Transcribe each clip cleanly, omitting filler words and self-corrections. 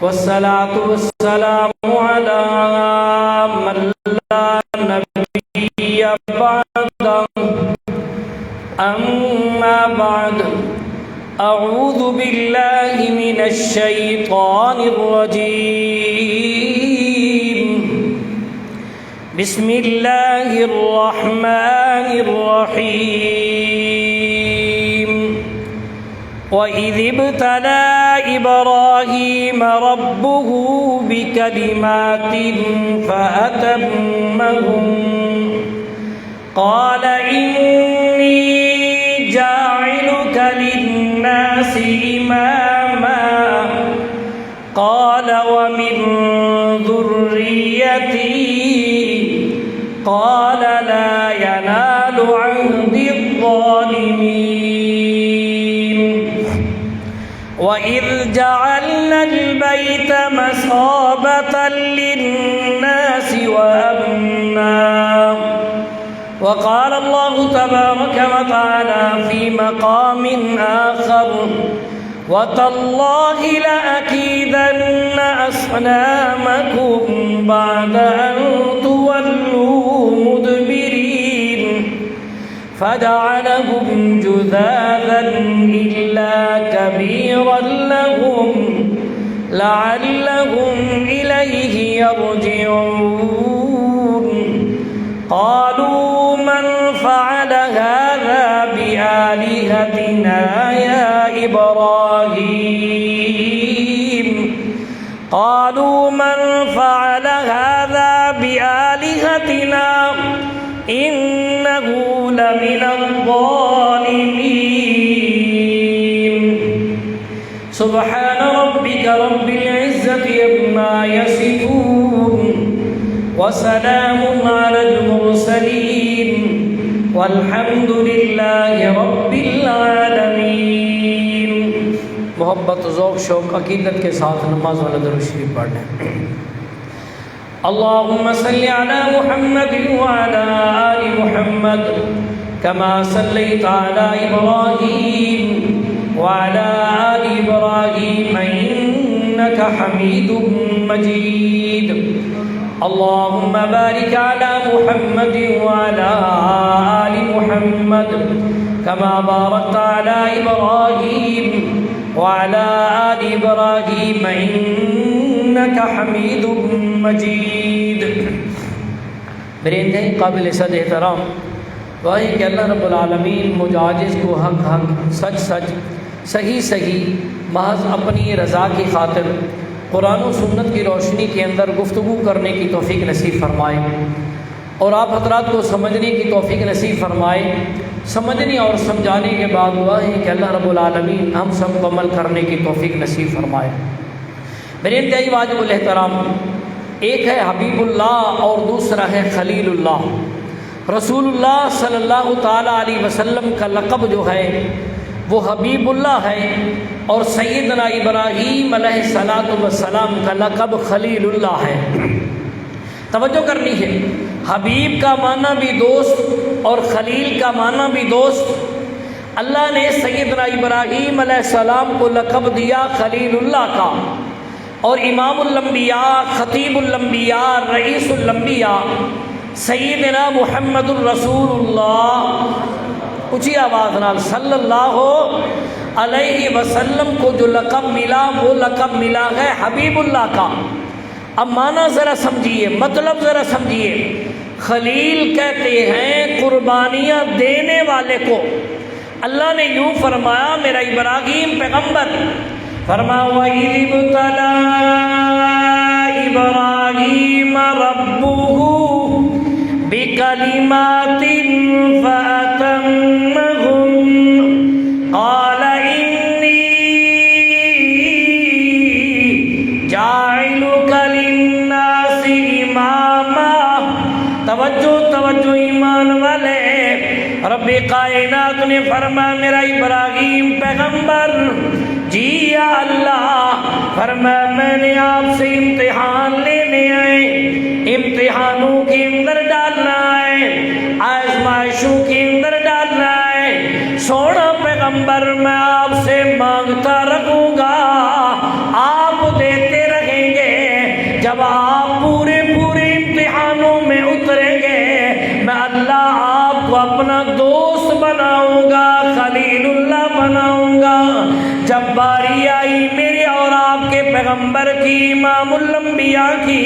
والصلاة والسلام على من لا نبي بعده أما بعد أعوذ بالله من الشيطان الرجيم بسم الله الرحمن الرحيم وَإِذِ ابْتَلَى إِبْرَاهِيمَ رَبُّهُ بِكَلِمَاتٍ فَأَتَمَّهُنَّ قَالَ إِنِّي جَاعِلُكَ لِلنَّاسِ إِمَامًا قَالَ وَمِنْ ذُرِّيَّتِي قَالَ لَا يَنَالُ عَهْدِي الظَّالِمِينَ وَإِذْ جَعَلْنَا الْبَيْتَ مَثَابَةً لِلنَّاسِ وَأَمْنًا وقال الله تبارك وتعالى في مقام آخر وَتَاللَّهِ لَأَكِيدَنَّ أَصْنَامَكُمْ بَعْدَ أَن تُوَلُّوا مُدْبِرِينَ فَجَعَلَهُمْ جُذَاذًا إِلَّا كَبِيرًا لَهُمْ لَعَلَّهُمْ إِلَيْهِ يَرْجِعُونَ قالوا من فعل هذا بآلهتنا يا إبراهيم قالوا من فعل هذا بآلهتنا إنه لمن الظالمين سبحان ربك رب العزة عما يصفون وسلام على المرسلين والحمد لله رب العالمين. محبت ذوق شوق عقیدت کے ساتھ نماز والا درود شریف پڑھ لیں. اللهم صل على محمد وعلى آل محمد كما صليت على إبراهيم وعلى آل إبراهيم إنك حميد مجيد. اللهم بارك على محمد وعلى آل محمد كما باركت على إبراهيم وعلى آل إبراهيم إنك حميد مجيد. میرے انتہائی قابل عزت احترام گواہی کہ اللہ رب العالمین مجھ عاجز کو حق حق سچ سچ صحیح صحیح محض اپنی رضا کی خاطر قرآن و سنت کی روشنی کے اندر گفتگو کرنے کی توفیق نصیب فرمائے اور آپ حضرات کو سمجھنے کی توفیق نصیب فرمائے. سمجھنے اور سمجھانے کے بعد دعا ہے کہ اللہ رب العالمین ہم سب کو عمل کرنے کی توفیق نصیب فرمائے. میرے انتہائی واجب الاحترام ایک ہے حبیب اللہ اور دوسرا ہے خلیل اللہ. رسول اللہ صلی اللہ تعالیٰ علیہ وسلم کا لقب جو ہے وہ حبیب اللہ ہے اور سیدنا ابراہیم علیہ السلام کا لقب خلیل اللہ ہے. توجہ کرنی ہے، حبیب کا معنی بھی دوست اور خلیل کا معنی بھی دوست. اللہ نے سیدنا ابراہیم علیہ السلام کو لقب دیا خلیل اللہ کا اور امام الانبیاء خطیب الانبیاء رئیس الانبیاء سیدنا محمد الرسول اللہ اونچی آواز نال صلی اللہ علیہ وسلم کو جو لقب ملا وہ لقب ملا ہے حبیب اللہ کا. اب معنی ذرا سمجھیے، مطلب ذرا سمجھیے. خلیل کہتے ہیں قربانیاں دینے والے کو. اللہ نے یوں فرمایا میرا ابراہیم پیغمبر فرمایا وَإِذِ ابْتَلَى إِبْرَاهِيمَ رَبُّهُ بِكَلِمَاتٍ فَأَتَمَّهُنَّ قَالَ إِنِّي جَاعِلُكَ لِلنَّاسِ إِمَامًا. توجہ ایمان والے، رب کائنات نے فرمایا میرا ابراہیم پیغمبر جی یا اللہ فرمایا میں نے آپ سے امتحان لینے آئے، امتحانوں کے اندر ڈالنا ہے، آزمائشوں کے اندر ڈالنا ہے. سونا پیغمبر میں آپ سے مانگتا رکھوں گا، آپ دیتے نہیں میرے اور آپ کے پیغمبر کی، امام الانبیاء کی،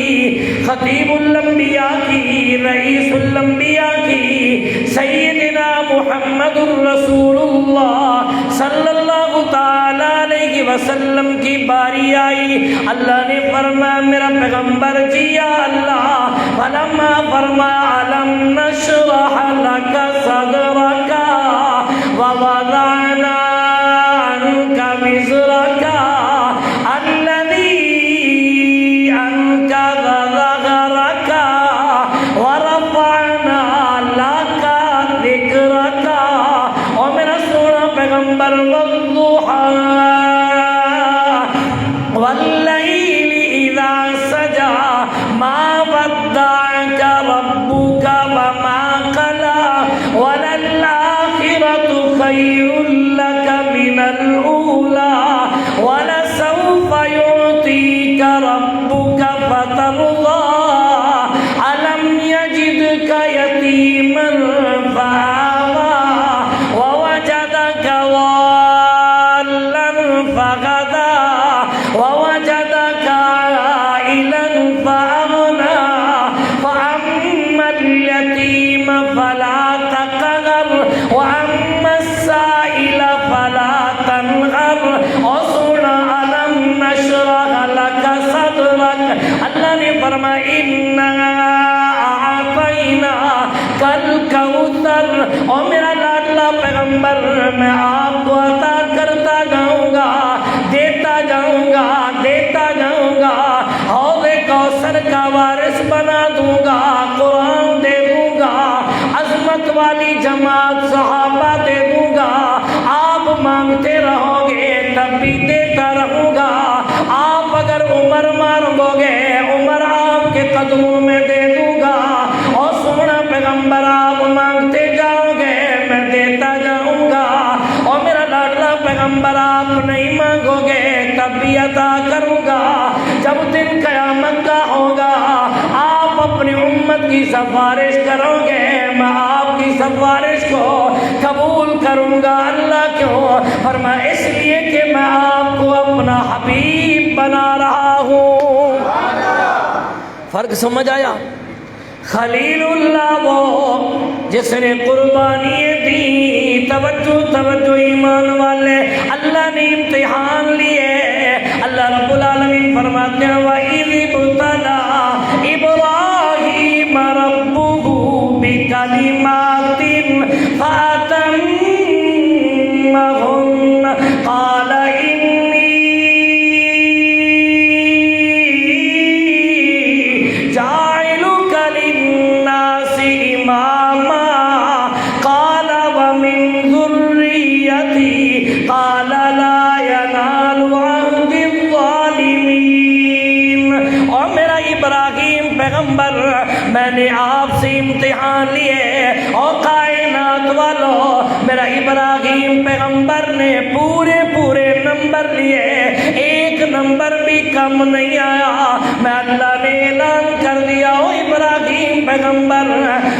خطیب الانبیاء کی، رئیس الانبیاء کی، سیدنا محمد الرسول اللہ صلی اللہ تعالی علیہ وسلم کی باری آئی۔ اللہ نے فرمایا میرا پیغمبر جی یا اللہ، فلما فرمایا علم نشرح لک صدرک ووضعنا عنک وزرک الذی انقض ظہرک ورفعنا لک ذکرک۔ اور میرا سونا پیغمبر والضحیٰ واللیل اذا سجا ما ودعک ربک وما قلی وللآخرۃ خیر لک من الأولی ولسوف یعطیک ربک فترضی الم یجدک یتیما فآوی ووجدک ضالا فغدی ووجدك عائلا فأغنى فأما اليتيم فلا تقهر وأما السائل فلا تنهر۔ اور سنا ألم نشرح لك صدرك، اللہ نے فرمایا إنا أعطيناك الكوثر۔ اور میرا لاڈلا پیغمبر میں آپ کو عطا کرتا جاؤں گا، دیتا جاؤں گا، دیتا جاؤں گا، حوض کوثر کا وارث بنا دوں گا، قرآن دے دوں گا، عظمت والی جماعت صحابہ دے دوں گا۔ آپ مانگتے رہو گے تب بھی دیتا رہوں گا۔ آپ اگر عمر مانگو گے عمر آپ کے قدموں میں دے دوں گا۔ اور سونا پیغمبر آپ مانگتے جاؤ گے میں دیتا جاؤں گا۔ اور میرا لاڈلا پیغمبر آپ نہیں مانگو گے تب بھی عطا کروں گا۔ جب دن قیامت کا ہوگا آپ اپنی امت کی سفارش کرو گے، میں آپ کی سفارش کو قبول کروں گا۔ اللہ کیوں؟ فرمایا اس لیے کہ میں آپ کو اپنا حبیب بنا رہا ہوں۔ فرق سمجھ آیا؟ خلیل اللہ وہ جس نے قربانیاں دی۔ توجہ توجہ ایمان والے، اللہ نے امتحان لیے۔ اللہ رب العالمین فرماتے ہیں وَإِذِ ابْتَلَىٰ إِبْرَاهِيمَ رَبُّهُ بِكَلِمَاتٍ فَأَتَمَّهُنَّ قَالَ إِنِّي جَاعِلُكَ لِلنَّاسِ إِمَامًا قَالَ وَمِن ذُرِّيَّتِي قَالَ لَا يَنَالُ عَهْدِ الظَّالِمِينَ۔ اور میرا ابراہیم پیغمبر میں نے آپ سے امتحان لیے۔ اور کائنات والو میرا ابراہیم پیغمبر نے پورے نمبر لیے، ایک نمبر بھی کم نہیں آیا۔ میں اللہ نے اعلان کر دیا او ابراہیم پیغمبر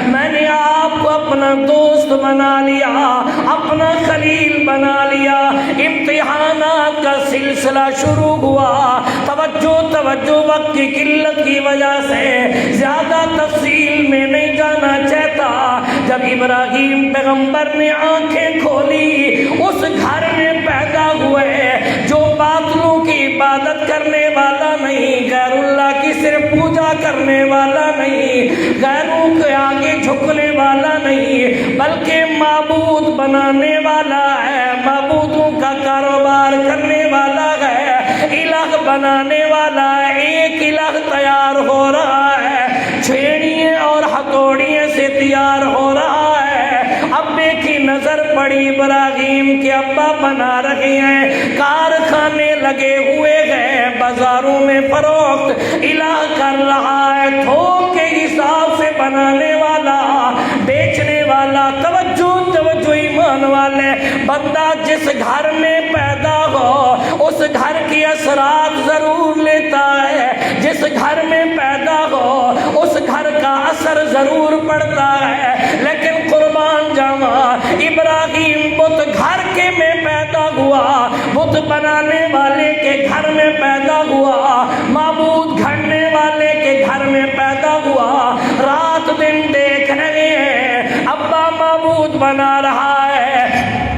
میں نے آپ کو اپنا دوست بنا لیا، اپنا خلیل بنا لیا۔ امتحانات کا سلسلہ شروع ہوا۔ توجہ توجہ، وقت کی قلت کی وجہ سے زیادہ تفصیل میں نہیں جانا چاہتا۔ جب ابراہیم پیغمبر نے آنکھیں کھولی، اس گھر میں پیدا ہوئے جو باطلوں کی عبادت کرنے والا نہیں، غیر اللہ کی صرف پوجا کرنے والا نہیں، غیروں کے آگے جھکنے والا نہیں، بلکہ معبود بنانے والا ہے، معبودوں کا کاروبار کرنے والا ہے، الہ بنانے والا ہے۔ ایک الہ تیار ہو رہا ہے، چھیڑیاں اور ہتھوڑیاں سے تیار ہو رہا ہے۔ ابے کی نظر پڑی، ابراہیم کے ابا بنا رہے ہیں، کارخانے لگے ہوئے ہیں، بازاروں میں فروخت الہ کر رہا ہے، تھوک کے حساب سے بنانے والا، بیچنے والا۔ توجہ توجہ ایمان والے، بندہ جس گھر میں پیدا ہو اس گھر کی اثرات ضرور لیتا ہے، جس گھر میں پیدا ہو اس گھر کا اثر ضرور پڑتا ہے۔ لیکن قربان جاواں ابراہیم بت گھر کے میں پیدا ہوا ہوا، بت بنانے والے کے گھر میں پیدا ہوا، معبود گھڑنے والے کے گھر میں پیدا ہوا، رات دن دیکھ رہے ہیں ابا معبود بنا رہا ہے،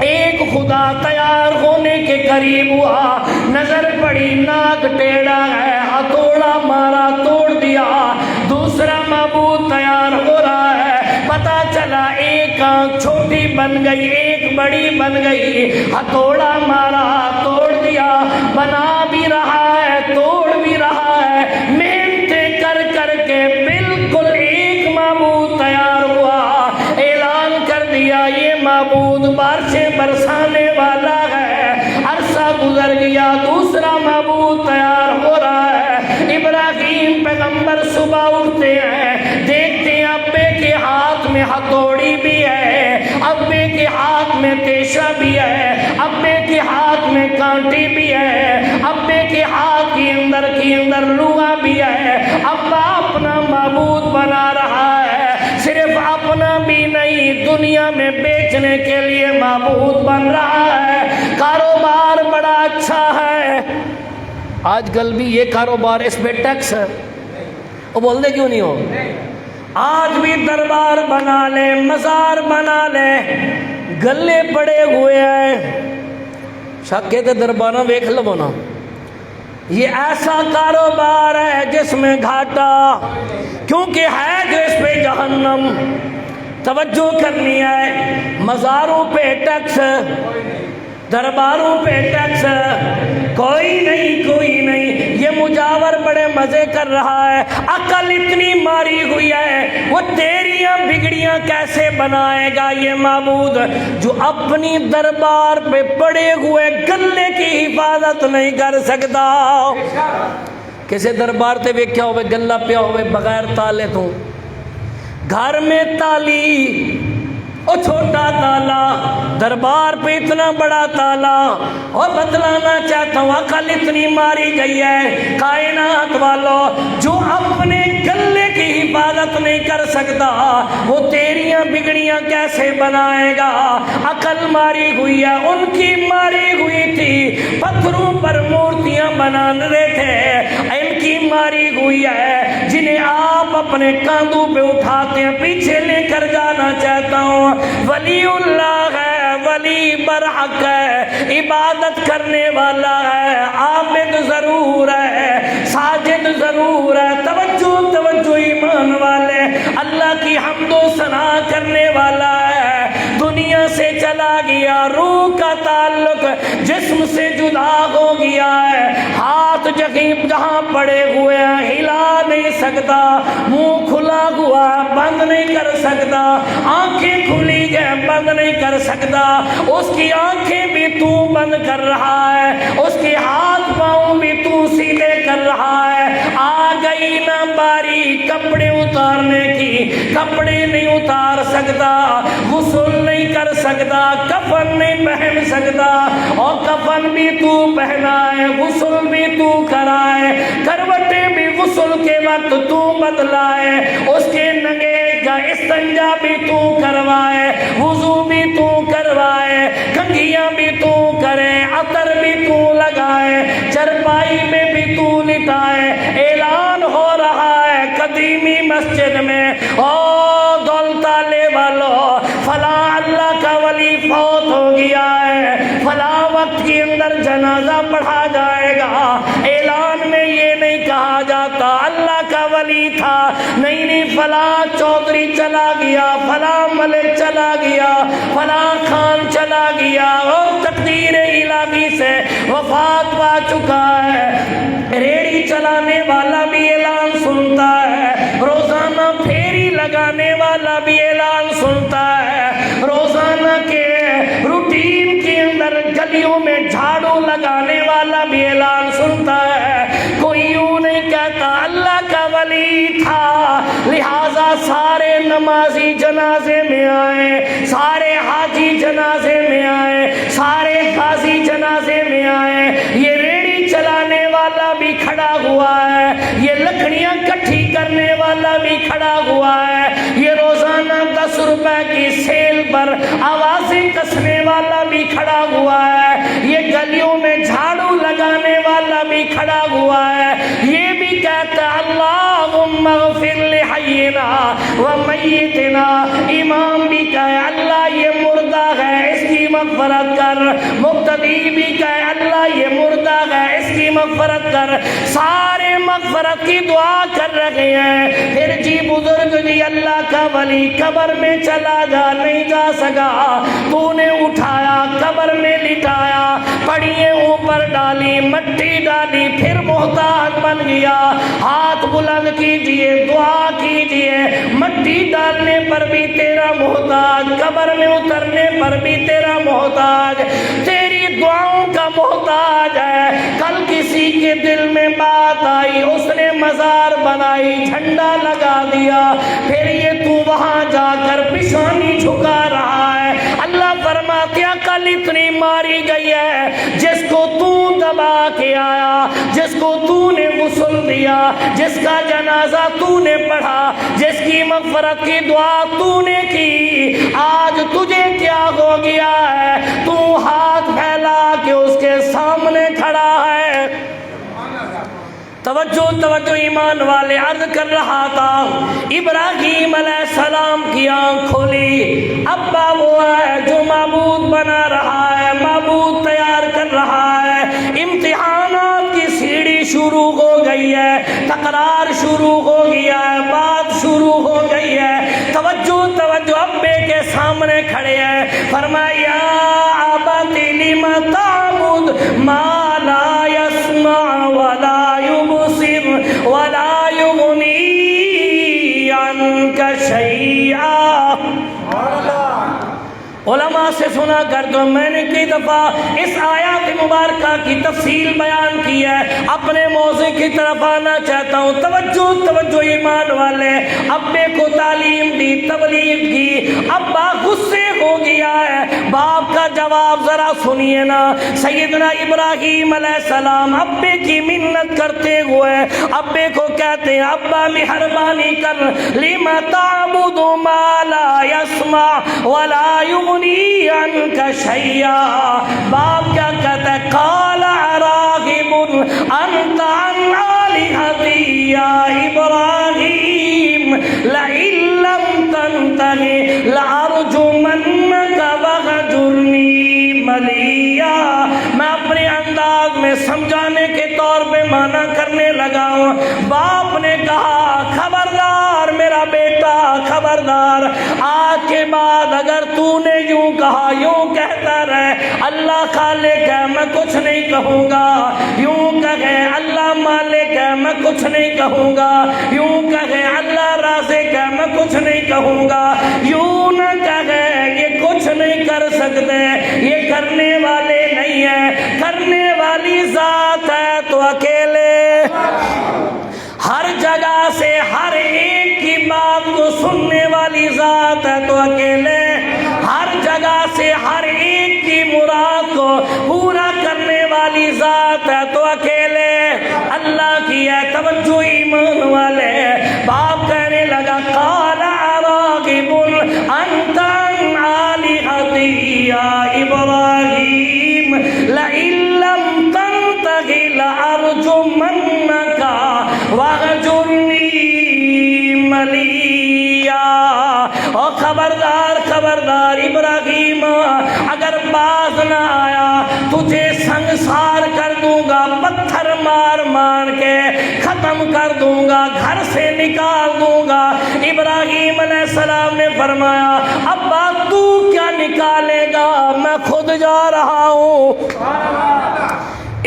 ایک خدا تیار ہونے کے قریب ہوا، نظر پڑی ناک ٹیڑھا ہے، ہتھوڑا مارا توڑ دیا، دوسرا معبود تیار ہو رہا ہے، پتا چلا ایک آنکھ چھوٹی بن گئی ایک بڑی بن گئی، ہتھوڑا مارا توڑ دیا، بنا بھی رہا ہے توڑ بھی رہا ہے، محنتیں کر کر کے بالکل ایک معبود تیار ہوا، اعلان کر دیا یہ معبود بارشیں برسانے والا ہے، عرصہ گزر گیا دوسرا معبود تیار ہو رہا ہے، ابراہیم پیغمبر صبح اٹھتے ہیں، دیکھتے ہیں ابے کے ہاتھ میں ہتھوڑی بھی ہے، ابے کے ہاتھ میں تیشا بھی ہے، ابے کے ہاتھ میں کانٹی بھی ہے، ابے کے ہاتھ کے اندر لوہا بھی ہے، ابا اپنا معبود بنا رہا ہے، صرف اپنا بھی نہیں دنیا میں بیچنے کے لیے معبود بن رہا ہے، کاروبار بڑا اچھا ہے، آج کل بھی یہ کاروبار اس پہ ٹیکس ہے، وہ بول دے کیوں نہیں ہو، آج بھی دربار بنا لے مزار بنا لے گلے پڑے ہوئے ہیں، شکے تے دربارہ ویکھ لو نا، یہ ایسا کاروبار ہے جس میں گھاٹا، کیونکہ ہے جو اس پہ جہنم، توجہ کرنی ہے، مزاروں پہ ٹیکس، درباروں پہ ٹیکس، کوئی نہیں، یہ مجاور بڑے مزے کر رہا ہے، عقل اتنی ماری ہوئی ہے، وہ تیریاں بگڑیاں کیسے بنائے گا یہ معبود جو اپنی دربار پہ پڑے ہوئے گلے کی حفاظت نہیں کر سکتا، کسے دربار تے ویکھیا ہوئے گلہ پیا ہوئے بغیر تالے تو، گھر میں تالی، او چھوٹا تالا، دربار پہ اتنا بڑا تالا، اور بتلانا چاہتا ہوں عقل اتنی ماری گئی ہے، کائنات والو جو اپنے گلے کی حفاظت نہیں کر سکتا وہ تیریاں بگڑیاں کیسے بنائے گا، عقل ماری ہوئی ہے، ان کی ماری ہوئی تھی، پتھروں پر مورتیاں بنا رہے تھے، ان کی ماری ہوئی ہے، جنہیں آپ اپنے کاندھوں پہ اٹھاتے ہیں، پیچھے لے کر جانا چاہتا ہوں، ولی اللہ ہے، ولی برحق ہے، عبادت کرنے والا ہے، عابد ضرور ہے، ساجد ضرور ہے، توجہ ایمان والے، اللہ کی حمد و ثنا کرنے والا ہے، دنیا سے چلا گیا، روح کا تعلق جسم سے جدا ہو گیا ہے، ہاتھ جہاں پڑے ہوئے ہیں ہلا نہیں سکتا، منہ کھلا ہوا بند نہیں کر سکتا، آنکھیں کھلی گئے بند نہیں کر سکتا، اس کی آنکھیں بھی تو بند کر رہا ہے، اس کے ہاتھ پاؤں بھی تو سیدھے کر رہا ہے، آ گئی نہ باری کپڑے اتارنے کی، کپڑے نہیں اتار سکتا، غسل نہیں کر سکتا، کفن نہیں پہن سکتا، اور کفن بھی تو پہنا ہے، غسل بھی تو کرائے، کروٹیں بھی غسل کے وقت تو بدلائے، اس کے ننگے کا استنجا بھی تو کروائے، وضو بھی تو کروائے، کنگھیاں بھی تو کرے، عطر بھی تو لگائے، چرپائی میں بھی تو لٹائے، اعلان ہو رہا ہے قدیمی مسجد میں، او دولتالے والو فلاں اللہ کا ولی فوت ہو گیا ہے، فلاں وقت کے اندر جنازہ پڑھا جائے گا، اعلان میں یہ نہیں کہا جاتا اللہ کا ولی تھا، نہیں فلاں چودھری چلا گیا، فلاں ملک چلا گیا، فلاں خان چلا گیا، اور تقدیر الہی سے وفات پا چکا ہے، ریڑھی چلانے والا بھی اعلان سنتا ہے، روزانہ پھیری لگانے والا بھی اعلان سنتا ہے، روزانہ کے روٹین کے اندر گلیوں میں جھاڑو لگانے والا بھی اعلان سنتا ہے، کوئی یوں نہیں کہتا اللہ کا ولی تھا، لہذا سارے نمازی جنازے میں آئے، سارے حاجی جنازے میں آئے، سارے غازی جنازے میں آئے، یہ ریڑھی چلانے والا بھی کھڑا ہوا ہے، یہ لکڑیاں کٹھی کرنے والا بھی کھڑا ہوا ہے، یہ روزانہ 10 روپے کی سیل پر آوازیں کسنے والا بھی کھڑا ہوا ہے، یہ جھاڑو لگانے والا بھی کھڑا ہوا ہے، یہ بھی کہتا ہے اللہم اغفر لحینا ومیتنا، امام بھی کہے اللہ یہ مردہ ہے اس کی مغفرت کر، مقتدی بھی کہے اللہ یہ مردہ ہے اس کی مغفرت کر، سارے مغفرت کی دعا کر رہے ہیں۔ پھر جی بزرگ جی اللہ کا ولی قبر میں چلا جا، نہیں جا سکا، تو نے اٹھایا قبر میں لٹایا، پڑیے اوپر ڈالی، مٹی ڈالی، پھر محتاج بن گیا۔ ہاتھ بلند کیجئے، دعا کیجئے، مٹی ڈالنے پر بھی تیرا محتاج، قبر میں اترنے پر بھی تیرا محتاج، تیری دعاؤں کا محتاج ہے۔ کل کسی کے دل میں بات آئی، اس نے مزار بنائی، جھنڈا لگا دیا، پھر یہ تو وہاں جا کر پیشانی جھکا رہا ہے۔ اللہ فرماتے ہیں کل اتنی ماری گئی ہے، جس کو تو دبا کے آیا، جس کو تو نے غسل دیا، جس کا جنازہ تو نے پڑھا، جس کی مغفرت کی دعا تو نے کی، آج تجھے کیا ہو گیا ہے؟ تو ہاتھ پھیلا کے اس کے سامنے کھڑا ہے۔ توجہ توجہ ایمان والے، عرض کر رہا تھا ابراہیم علیہ السلام کی آنکھ کھولی، ابا وہ ہے جو معبود بنا رہا ہے، معبود تیار کر رہا ہے، امتحانات کی سیڑھی شروع ہو گئی ہے، تکرار شروع ہو گیا ہے، بات شروع ہو گئی ہے۔ توجہ توجہ، ابے کے سامنے کھڑے ہیں، فرمایا ابت لم تعبد ما لا يسمع ولا يبصر ولا يغني عنك شيئا۔ علماء سے سنا کر دو، میں نے کئی دفعہ اس آیات مبارکہ کی تفصیل بیان کی ہے، اپنے موضوع کی طرف آنا چاہتا ہوں۔ توجہ توجہ ایمان والے، ابے کو تعلیم دی، تبلیغ کی، ابا غصے ہو گیا ہے، باپ کا جواب ذرا سنیے نا۔ سیدنا ابراہیم علیہ السلام ابے کی منت کرتے ہوئے ابے کو کہتے ہیں ابا مہربانی کر، لما تعبد ما لا يسمع ولا يغني عنك شيئا۔ باپ کیا کہتا ہے؟ قال راغب انت عن آلهتي يا ابراہیم لئن لم تنته لارجمنك واہجرنی ملیا۔ میں اپنے انداز میں سمجھانے کے طور پہ معنی کرنے لگا ہوں۔ باپ نے کہا خبردار میرا بیٹا، خبردار، آج کے بعد اگر تو نے یوں کہا، یوں کہتا رہے اللہ خالق ہے میں کچھ نہیں کہوں گا، یوں کہے اللہ مالک ہے میں کچھ نہیں کہوں گا، یوں کہے اللہ رازق ہے میں کچھ نہیں کہوں گا، یوں نہ کہے یہ کچھ نہیں کر سکتے، یہ کرنے والے نہیں ہیں، کرنے والی ذات ہے تو اکیلے، ہر جگہ سے ہر ایک کی بات کو سننے والی ذات ہے تو اکیلے، ہر جگہ سے ہر ایک کی مراد کو پورا کرنے والی ذات ہے تو اکیلے اللہ کی ہے۔ توجہ ایمان والے، باپ کہنے لگا قال راغب انت عن آلهتي يا ابراہیم لئن لم تنته لارجمنك واہجرنی ملیا۔ اور خبردار خبردار ابراہیم، اگر باز نہ آیا تجھے سنسار کر دوں گا، پتھر مار مار کے ختم کر دوں گا، گھر سے نکال دوں گا۔ ابراہیم علیہ السلام نے فرمایا ابا تو کیا نکالے گا، میں خود جا رہا ہوں،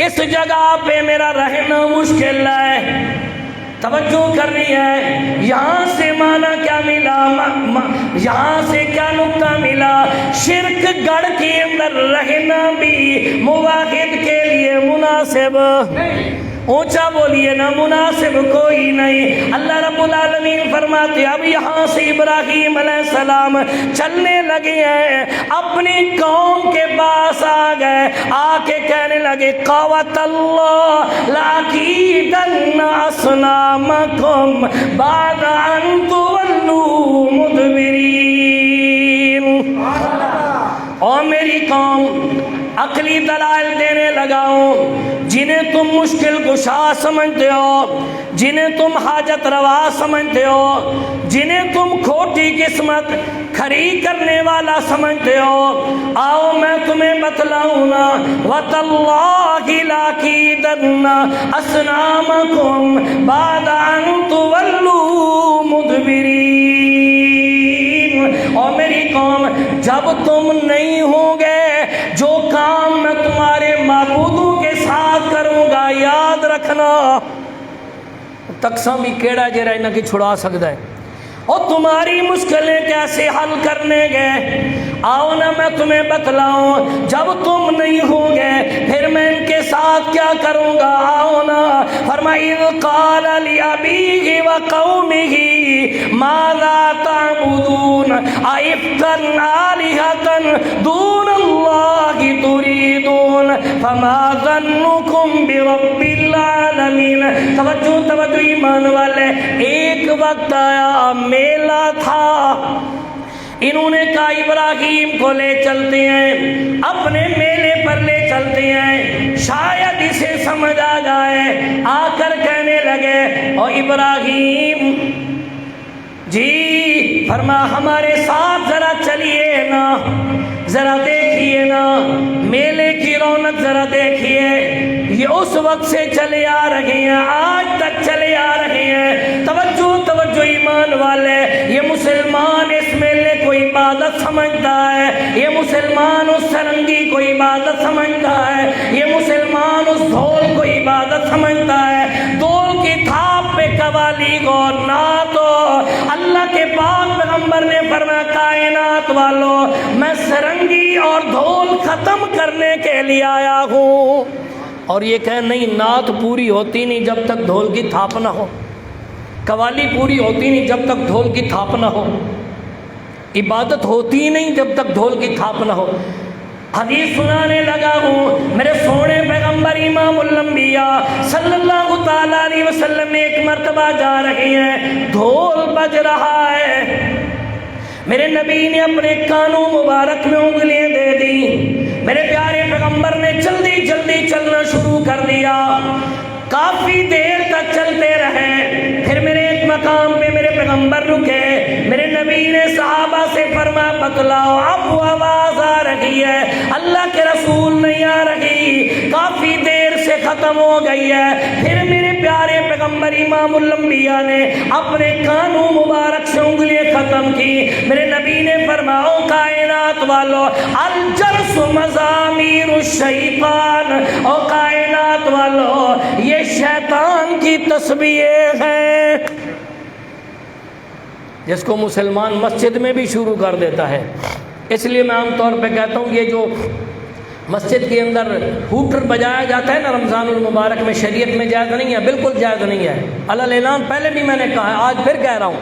اس جگہ پہ میرا رہنا مشکل ہے۔ توجہ کرنی ہے، یہاں سے معنی کیا ملا، یہاں سے کیا نقطہ ملا؟ شرک گڑھ کے اندر رہنا بھی موحد کے لیے مناسب، اونچا بولیے نا، مناسب کوئی نہیں۔ اللہ رب العالمین فرماتے اب یہاں سے ابراہیم علیہ السلام چلنے لگے ہیں، اپنی قوم کے پاس آ گئے، آ کے کہنے لگے قوت اللہ لأکیدن اصنامکم بعد ان تولوا مدبرین۔ اور میری قوم عقلی دلائل دینے لگے۔ لگاؤں، جنہیں تم مشکل کشا سمجھتے ہو، جنہیں تم حاجت روا سمجھتے ہو، جنہیں تم کھوٹی قسمت کھری کرنے والا سمجھتے ہو، آؤ میں تمہیں بتلاؤں نا۔ وَتَاللَّهِ لَأَكِيدَنَّ أَصْنَامَكُمْ بَعْدَ أَن تُوَلُّوا مُدْبِرِينَ۔ اور میری قوم، جب تم نہیں ہوگے، جو کام میں تمہارے معبودوں کے ساتھ کروں گا یاد رکھنا۔ تقسیم بھی کیڑا جرا انہاں کی چھڑا سکتا ہے، اور تمہاری مشکلیں کیسے حل کرنے گے، آؤ نا میں تمہیں بتلاؤں۔ جب تم نہیں ہوگے پھر میں ان کے ساتھ کیا کروں گا، آؤ نا۔ فرمایا اِذْ قَالَ لِأَبِيهِ وَقَوْمِهِ مَاذَا تَعْبُدُونَ أَئِفْكًا آلِهَةً دُونَ اللَّهِ تُرِيدُونَ فَمَا ظَنُّكُمْ بِرَبِّ الْعَالَمِينَ۔ توجہ ایمان والے، ایک وقت آیا، میلہ تھا، انہوں نے کہا ابراہیم کو لے چلتے ہیں، اپنے میلے پر لے چلتے ہیں، شاید اسے سمجھ آ جائے۔ آ کر کہنے لگے او ابراہیم جی، فرما ہمارے ساتھ ذرا چلیے نا، ذرا دیکھیے نا، میلے کی رونق ذرا دیکھیے۔ یہ اس وقت سے چلے آ رہے ہیں، آج تک چلے آ رہے ہیں۔ توجہ ایمان والے، یہ مسلمان اس میلے کو عبادت سمجھتا ہے، یہ مسلمان اس سرنگی کو عبادت سمجھتا ہے، یہ مسلمان اس ڈھول کو عبادت سمجھتا ہے۔ ڈھول کی تھاپ پہ قوالی کو نہ تو اللہ کے پاک پیغمبر نے فرمایا کائنات والو، میں سرنگی اور ڈھول ختم کرنے کے لیے آیا ہوں۔ اور یہ کہ نہیں، نعت پوری ہوتی نہیں جب تک ڈھول کی تھاپ نہ ہو، قوالی پوری ہوتی نہیں جب تک ڈھول کی تھاپ نہ ہو، عبادت ہوتی نہیں جب تک ڈھول کی تھاپ نہ ہو۔ حدیث سنانے لگا ہوں، میرے سونے پیغمبر امام الانبیاء صلی اللہ تعالیٰ علیہ وسلم ایک مرتبہ جا رہے ہیں، ڈھول بج رہا ہے، میرے نبی نے اپنے کانوں مبارک میں انگلیاں دے دی، میرے پیارے پیغمبر نے جلدی جلدی چلنا شروع کر دیا، کافی دیر تک چلتے رہے۔ پھر میرے ایک مقام پہ میرے پیغمبر رکے، میرے نبی نے صحابہ سے فرمایا بتلاؤ اب وہ آواز آ رہی ہے، اللہ کے رسول نہیں آ رہی، کافی دیر سے ختم ہو گئی ہے۔ پھر میرے پیارے پیغمبر امام الانبیاء نے اپنے کانوں مبارک سے انگلیاں ختم کی، میرے نبی نے فرمایا او کائنات والو، الجرس مزامیر الشیطان، او کائنات والو یہ شیطان کی تسبیح ہیں۔ جس کو مسلمان مسجد میں بھی شروع کر دیتا ہے، اس لیے میں عام طور پہ کہتا ہوں یہ جو مسجد کے اندر ہوٹر بجایا جاتا ہے نا رمضان المبارک میں، شریعت میں جائز نہیں ہے، بالکل جائز نہیں ہے، علل اعلان پہلے بھی میں نے کہا ہے، آج پھر کہہ رہا ہوں،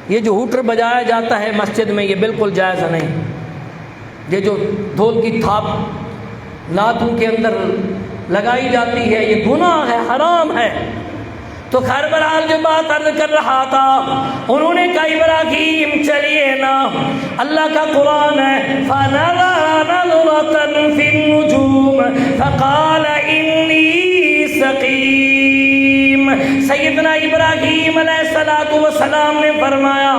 یہ جو ہوٹر بجایا جاتا ہے مسجد میں یہ بالکل جائز نہیں۔ یہ جو ڈھول کی تھاپ نعتوں کے اندر لگائی جاتی ہے یہ گناہ ہے، حرام ہے۔ تو خیر بہرحال جو بات عرض کر رہا تھا، انہوں نے کہا ابراہیم چلیے نا، اللہ کا قرآن ہے فَنَظَرَ نَظْرَةً فِي النُّجُومِ فَقَالَ إِنِّي سَقِيمٌ۔ سیدنا ابراہیم علیہ السلام نے فرمایا،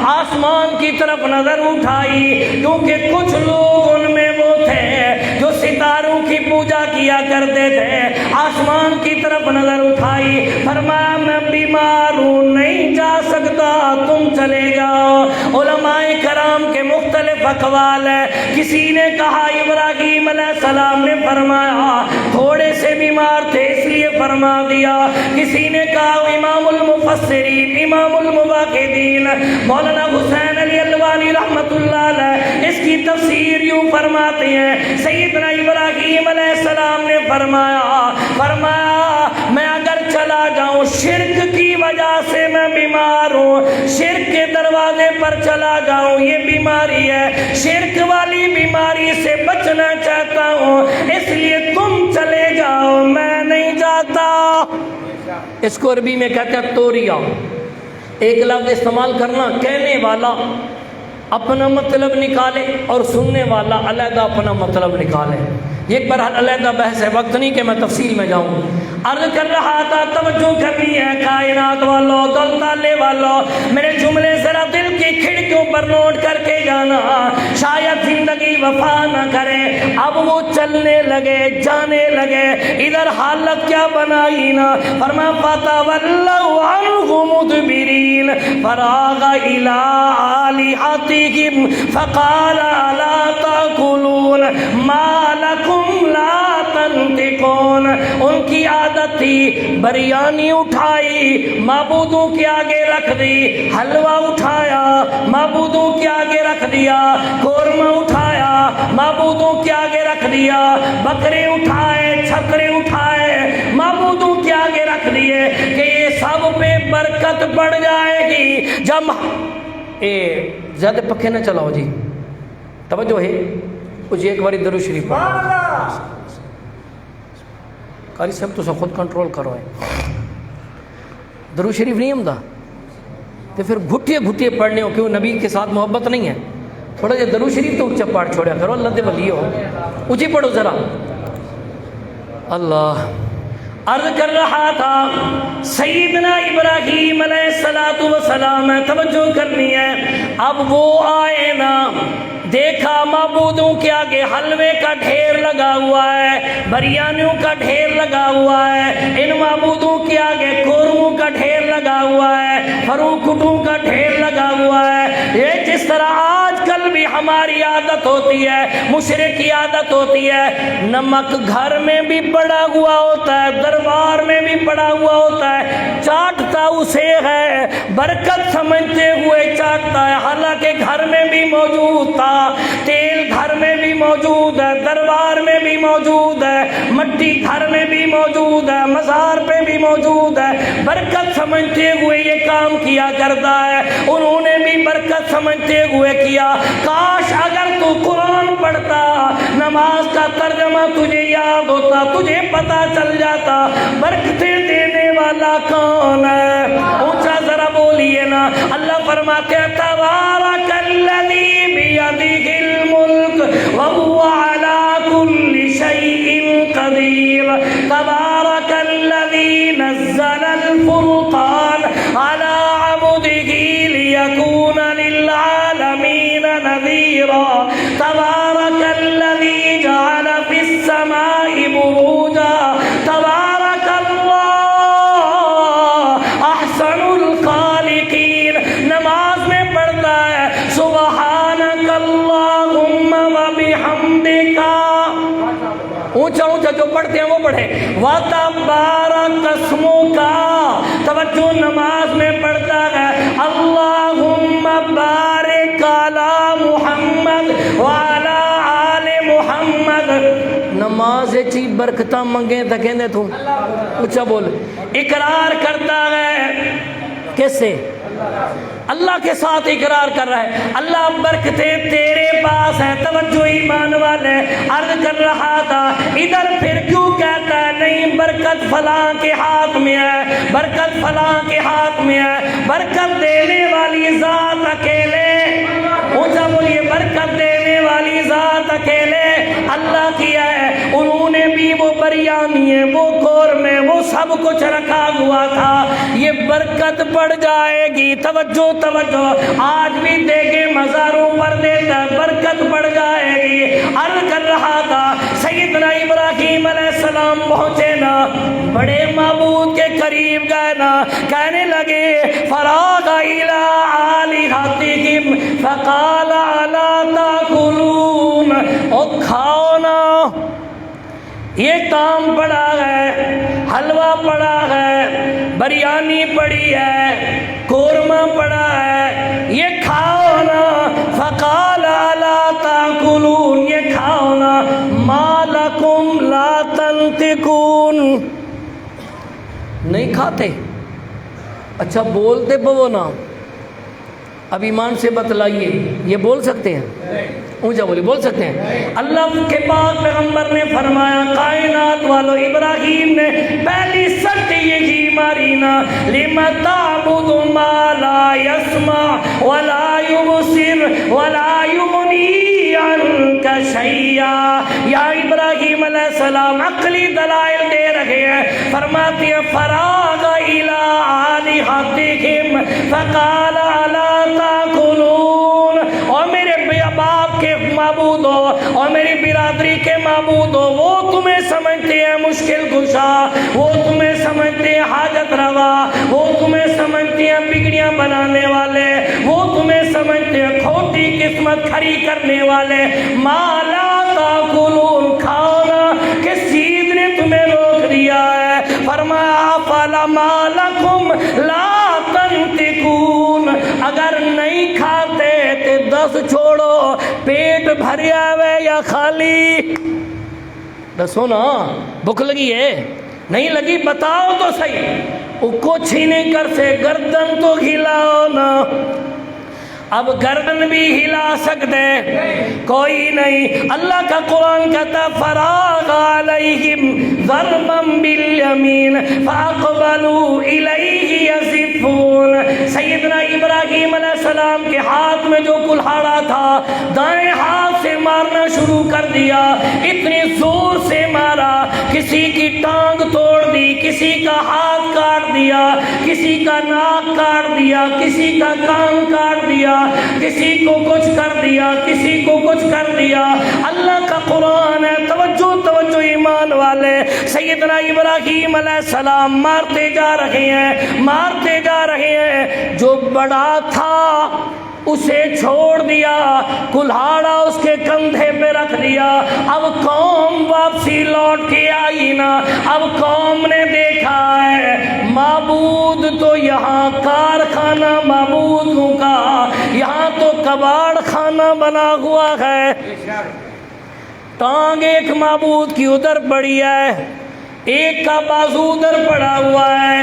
آسمان کی طرف نظر اٹھائی، کیونکہ کچھ لوگ ان میں وہ تھے جو ستاروں کی پوجا کیا کرتے تھے، آسمان کی طرف نظر اٹھائی، فرمایا میں بیمار ہوں، نہیں جا سکتا، تم چلے جاؤ۔ علماء کرام کے مختلف اقوال ہیں، کسی نے کہا ابراہیم علیہ السلام نے فرمایا تھوڑے سے بیمار تھے اس لیے فرما دیا، کسی نے کہا امام المفسرین امام المباقدین مولانا حسین علی الوانی رحمت اللہ علیہ اس کی تفسیر یوں فرماتے ہیں، سیدنا ابراہیم علیہ السلام نے فرمایا میں اگر چلا جاؤں، شرک کی وجہ سے میں بیمار ہوں، شرک کے دروازے پر چلا جاؤں، یہ بیماری ہے، شرک والی بیماری سے بچنا چاہتا ہوں، اس لیے تم چلے جاؤ، میں نہیں جاتا۔ اس کو عربی میں کہتے ہیں توریہ، ایک لفظ استعمال کرنا، کہنے والا اپنا مطلب نکالے اور سننے والا علیحدہ اپنا مطلب نکالے۔ یہ ایک بار علیحدہ بحث ہے، وقت نہیں کہ میں تفصیل میں جاؤں۔ عرض کر رہا تھا توجہ کرنی ہے کائنات والو، دل تالے والو، میرے جملے ذرا دل کی کھڑکیوں پر نوٹ کر کے جانا، شاید زندگی وفا نہ کرے۔ اب وہ چلنے لگے، جانے لگے، ادھر حالت کیا بنائی نا، فرما فَتَوَلَّوْا عَنْهُ مُدْبِرِينَ فَرَاغَ إِلَىٰ آلِهَتِهِمْ فَقَالَ أَلَا تَأْكُلُونَ مَا لَكُمْ لَا تَنطِقُونَ۔ ان کی عادت تھی بریانی اٹھائی معبودوں کے آگے رکھ دی، حلوہ اٹھایا معبودوں کے آگے رکھ دیا، قورمہ اٹھایا معبودوں کے آگے رکھ دیا، بکرے اٹھائے، چھکرے اٹھائے معبودوں کے آگے رکھ دیے کہ یہ سب پہ برکت بڑھ جائے گی۔ جب زیادہ پکے نہ چلاؤ جی، توجہ ہے کچھ ایک باری درود شریف پڑھو۔ قاری صاحب تو خود کنٹرول کرو ہے، درود شریف نہیں ہمدا تو پھر گھٹیے گھٹیے پڑھنے ہو، کیوں نبی کے ساتھ محبت نہیں ہے؟ تھوڑا جا درود شریف تو اچھا پاٹ چھوڑیا کرو، اللہ دے ولی ہو، اونچی پڑھو ذرا۔ اللہ عرض کر رہا تھا سیدنا ابراہیم علیہ السلام، توجہ کرنی ہے، اب وہ آئے نا، دیکھا معبودوں کے آگے حلوے کا ڈھیر لگا ہوا ہے، بریانیوں کا ڈھیر لگا ہوا ہے، ان معبودوں کے آگے قورموں کا ڈھیر لگا ہوا ہے، فروکٹوں کا ڈھیر لگا ہوا ہے۔ یہ جس طرح آج کل بھی ہماری عادت ہوتی ہے، مشرک کی عادت ہوتی ہے، نمک گھر میں بھی پڑا ہوا ہوتا ہے، دربار میں بھی پڑا ہوا ہوتا ہے، چاٹتا اسے ہے، برکت سمجھتے ہوئے چاٹتا ہے، حالانکہ گھر میں بھی موجود تھا، تیل گھر میں بھی موجود ہے، دربار میں بھی موجود ہے، مٹی گھر میں بھی موجود ہے، مزار پہ بھی موجود ہے، برکت سمجھتے ہوئے یہ کام کیا کرتا ہے۔ انہوں نے بھی برکت سمجھتے ہوئے کیا۔ کاش اگر تو قرآن پڑھتا، نماز کا ترجمہ تجھے یاد ہوتا، تجھے پتا چل جاتا برکتیں دینے والا کون ہے۔ اونچا ذرا بولیے نا، اللہ فرماتے ہیں تبارک الذی بیدہ الملک وہو علی کل شیء قدیر، تبارک الذی نزل الفرقان علی عبدہ لیکون للعالمین نذیرا، تبارک الذی جعل فی السماء بروجا، تبارک اللہ احسن الخالقین۔ نماز میں پڑھتا ہے سبحانک اللہم وبحمدک، اونچا اونچا جو پڑھتے ہیں وہ پڑھے، وتبارک اسمک، توجہ نماز میں پڑھتا ہے اللہم بارک علی محمد وعلی آل محمد۔ نماز چی برکتہ منگیں تو کہنے تو اونچا بول، اقرار کرتا ہے کس سے؟ اللہ کے ساتھ اقرار کر رہا ہے، اللہ برکتیں تیرے پاس ہے۔ توجہ ایمان والے، عرض کر رہا تھا ادھر پھر کیوں کہتا ہے نہیں برکت فلاں کے ہاتھ میں ہے، برکت فلاں کے ہاتھ میں ہے، برکت دینے والی ذات اکیلے، اونچا بولیے، برکت دینے والی ذات اکیلے اللہ کی ہے۔ انہوں نے بھی وہ بریانی، وہ قورمے، وہ سب کچھ رکھا ہوا تھا، یہ برکت بڑھ جائے گی۔ توجہ توجہ، آج بھی دیکھے مزاروں پر دیتا ہے، برکت بڑھ جائے گی۔ عرض کر رہا تھا سیدنا ابراہیم علیہ السلام پہنچے نا، بڑے معبود کے قریب گئے نا، کہنے لگے فراغ الی آلہتہم فقال الا تاکلون، او کھاؤ نا، یہ کام پڑا ہے، حلوہ پڑا ہے، بریانی پڑی ہے، قورمہ پڑا ہے، یہ کھاؤ نا۔ فقال الا تاکلون، یہ کھاؤ نا، ما لکم لا تنطقون، نہیں کھاتے؟ اچھا بولتے بو نا، اب ایمان سے بتلائیے یہ بول سکتے ہیں؟ اونچا بولی، بول سکتے ہیں؟ اللہ کے پاک پیغمبر نے فرمایا کائنات والو، ابراہیم نے پہلی سٹ یہی ماری نا، لِمَ تَعْبُدُ مَا لَا يَسْمَعُ وَلَا يُبْصِرُ وَلَا يُغْنِي عنك شيئا. یا ابراہیم علیہ السلام عقلی دلائل دے رہے ہیں. فرماتے ہیں فراغ الی آلہتہم فقال الا تاکلون. اور میرے باپ کے معبود ہو اور میری برادری کے معبود ہو، وہ تمہیں سمجھتے ہیں مشکل کشا، وہ تمہیں سمجھتے ہیں حاجت روا، وہ تمہیں سمجھتے ہیں بگڑیاں بنانے والے، وہ تمہیں سمجھتے ہیں کھوٹی قسمت کھڑی کرنے والے. ما لا تاکلون، کھانا کس چیز نے تمہیں روک دیا ہے؟ فرمایا فلما لکم لا تنطقون، اگر نہیں کھاتے تو دس چھوڑو، پیٹ بھریا ہوئے یا خالی؟ دسو نا، بھوک لگی ہے؟ نہیں لگی بتاؤ تو صحیح. وہ کچھ ہی نہیں کر سے، گردن تو ہلاؤ نا. اب گردن بھی ہلا سکتے کوئی نہیں. اللہ کا قرآن کہتا فراغ علیہم ضربا بالیمین فاقبلوا الیہ یزفون. سیدنا ابراہیم علیہ السلام کے ہاتھ میں جو کلہاڑا تھا دائیں ہاتھ سے مارنا شروع کر دیا. اتنی زور سے مارا، کسی کی ٹانگ توڑ دی، کسی کا ہاتھ کاٹ دیا، کسی کا ناک کاٹ دیا، کسی کا کان کاٹ دیا، کسی کو کچھ کر دیا، کسی کو کچھ کر دیا. اللہ کا قرآن ہے، توجہ توجہ ایمان والے. سیدنا ابراہیم علیہ السلام مارتے جا رہے ہیں، مارتے جا رہے ہیں. جو بڑا تھا اسے چھوڑ دیا، کلہاڑا اس کے کندھے پہ رکھ دیا. اب قوم واپسی لوٹ کے آئی نا. اب قوم نے دیکھا ہے معبود تو یہاں کارخانہ معبودوں کا، یہاں تو کباڑ خانہ بنا ہوا ہے. ٹانگ ایک معبود کی ادھر پڑی ہے، ایک کا بازو ادھر پڑا ہوا ہے،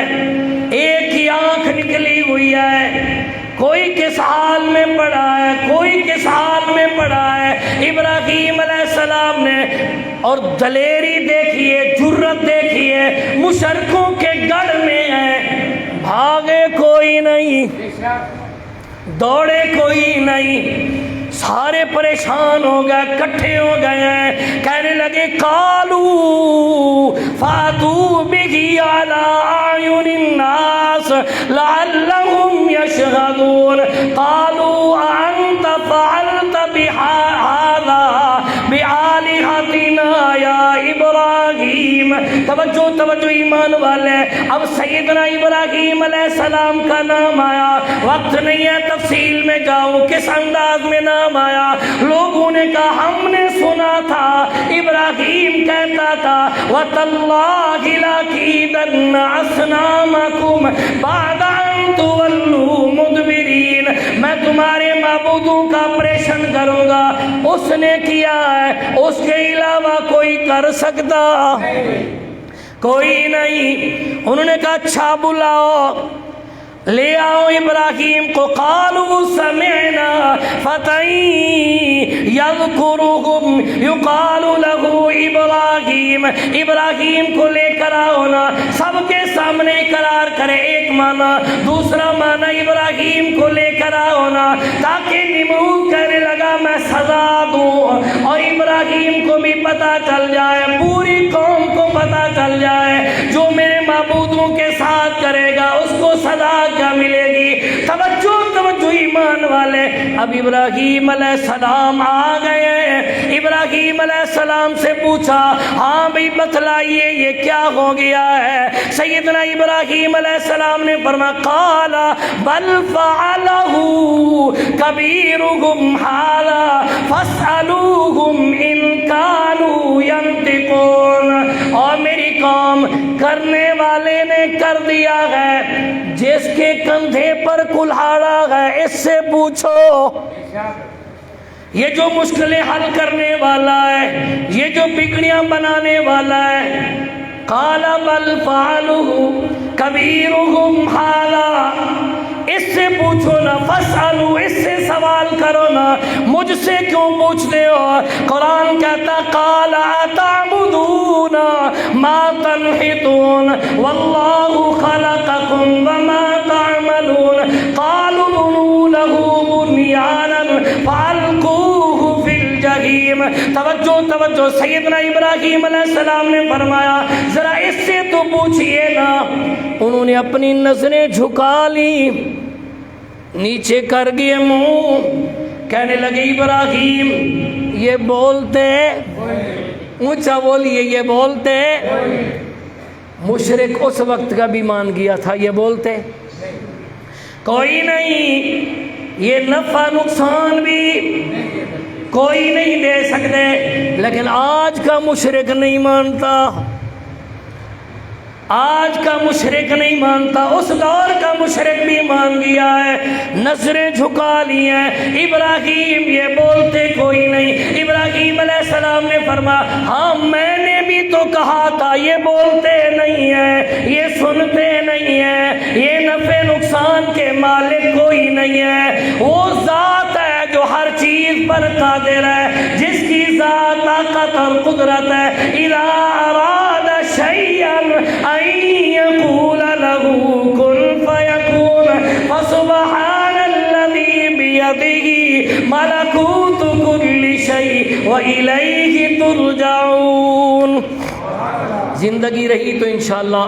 ایک کی آنکھ نکلی ہوئی ہے. کوئی کس حال میں پڑا ہے، کوئی کس حال میں پڑا ہے. ابراہیم علیہ السلام نے اور دلیری دیکھیے، جرت دیکھیے، مشرکوں کے گڑھ میں ہے. بھاگے کوئی نہیں، دوڑے کوئی نہیں، سارے پریشان ہو گئے، کٹھے ہو گئے ہیں. کہنے لگے قالوا فاتوا بہ علی اعین الناس لعلهم یشهدون. قالوا انت فعلت بهذا بآلہتنا یا ابراہیم. توجہ توجہ ایمان والے. اب سیدنا ابراہیم علیہ السلام کا نام آیا. وقت نہیں ہے تفصیل میں جاؤں کس انداز میں نام آیا. لوگوں نے کہا ہم نے سنا تھا ابراہیم کہتا تھا وَتَاللَّهِ لَأَكِيدَنَّ أَصْنَامَكُمْ بَعْدَ أَن تُوَلُّوا مُدْبِرِينَ. میں تمہارے معبودوں کا آپریشن کروں گا. اس نے کیا ہے، اس کے علاوہ کوئی کر سکتا کوئی نہیں. انہوں نے کہا اچھا بلاؤ، لے آؤ ابراہیم کو. قالوا سمعنا فتى یذکرہم یقال لہ ابراہیم. ابراہیم کو لے کر آؤ نا، سب کے سامنے اقرار کرے. ایک معنی. دوسرا معنی ابراہیم کو لے کر آؤ نا تاکہ نمرود کہنے لگا میں سزا دوں، اور ابراہیم کو بھی پتہ چل جائے، پوری قوم کو پتہ چل جائے جو میرے معبودوں کے ساتھ کرے گا اس کو سزا کیا ملے گی. توجہ توجہ ایمان والے. اب ابراہیم علیہ السلام آ گئے. ابراہیم علیہ السلام سے پوچھا ہاں بھئی بتلائیے یہ کیا ہو گیا ہے. سیدنا ابراہیم علیہ السلام نے فرمایا قال بل فعلہ کبیرہم ھذا فاسألوہم ان کانوا ینطقون. اور میری قوم کرنے والے نے کر دیا ہے، جس کے کندھے پر کلہاڑا ہے اس سے پوچھو. یہ جو مشکلیں حل کرنے والا ہے، یہ جو بگڑیاں بنانے والا ہے. قال بل فعلہ کبیرہم ھذا. اس سے پوچھو نا، فاسألوا، اس سے سوال کرو نا، مجھ سے کیوں پوچھتے ہو؟ قرآن کہتا قال اتعبدون ما تنحتون واللہ خلقکم وما تعملون. قالوا بنوا له بنیانا فالقوه فی الجحیم توجہ، سیدنا ابراہیم علیہ السلام نے فرمایا ذرا اس سے تو پوچھئے نا. انہوں نے اپنی نظریں جھکا لی، نیچے کر گئے منہ، کہنے لگے ابراہیم یہ بولتے، اونچا بولیے یہ بولتے. مشرک اس وقت کا بھی مان گیا تھا، یہ بولتے کوئی نہیں، یہ نفع نقصان بھی کوئی نہیں دے سکتے. لیکن آج کا مشرک نہیں مانتا، آج کا مشرک نہیں مانتا، اس دور کا مشرک بھی مان گیا ہے، نظریں جھکا لی ہیں. ابراہیم یہ بولتے کوئی نہیں. ابراہیم علیہ السلام نے فرمایا ہاں میں نے بھی تو کہا تھا یہ بولتے نہیں ہیں، یہ سنتے نہیں ہیں، یہ نفع نقصان کے مالک کوئی نہیں ہے. وہ ذات ہے جو ہر چیز پر قادر ہے، جس کی ذات طاقت اور قدرت ہے. اذا اراد شیئا ان یقول له کن فیکون، فسبحان الذی بیدہ ملکوت کل شیء والیہ ترجعون. زندگی رہی تو انشاءاللہ